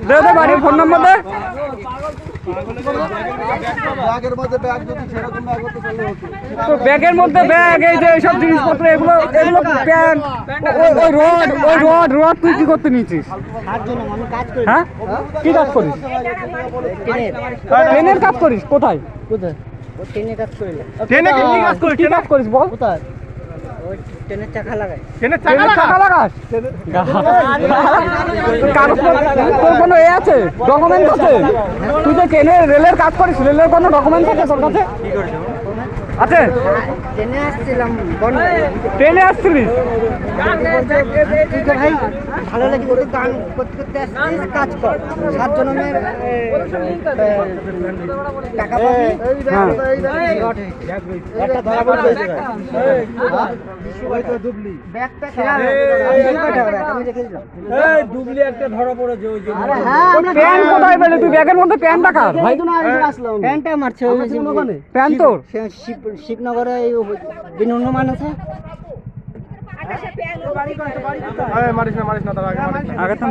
দে দে বাড়ির ফোন নম্বর দে। ব্যাগের মধ্যে ব্যাগ যদি সেরকম ব্যাগ হতো তাহলে হতো। তো ব্যাগের মধ্যে ব্যাগ, এই যে এইসব জিনিসপত্র, এগুলো এগুলো প্যান্ট, ওই রড তুই কি করতে নিয়েছিস? হ্যাঁ, কি কাজ করিস? ট্রেনের কাজ করিস? কোথায়? ট্রেনে কাজ করিলে ট্রেনে কি কাজ করিস? কি কাজ করিস বল? কোথায়? ওই ট্রেনের চাকা লাগাই। ট্রেনের চাকা লাগাস? তোর কোনো এ আছে, ডকুমেন্ট আছে? তুই যে ট্রেনের রেলের কাজ করিস, রেলের কোনো ডকুমেন্ট আছে তোর কাছে? আছে? ট্রেনে আসছিলাম বন্ধ। ট্রেনে আসছিলিস? তুই তো ভাই ভালো লাগে, ওদের গান করতে করতে আসছিস, কাজ কর। 7 জনের টাকা পাবি। হ্যাঁ। একটা ধরা পড়েছে। ওই তো ডুবলি। ব্যাগটা খেয়াল রাখ, আমি রেখে দিলাম। এই ডুবলি একটা ধরা পড়েছে ওই যে। আরে হ্যাঁ, তোর প্যান্ট কোথায় পেলি? তুই ব্যাগের মধ্যে প্যান্ট রাখার ভাই? প্যান্টটা মারছে ওই যে ওখানে। প্যান্ট তোর? শিবনগরে বিন হনুমান আছে। মারিস না, তার আগে মারিস না। আগে তো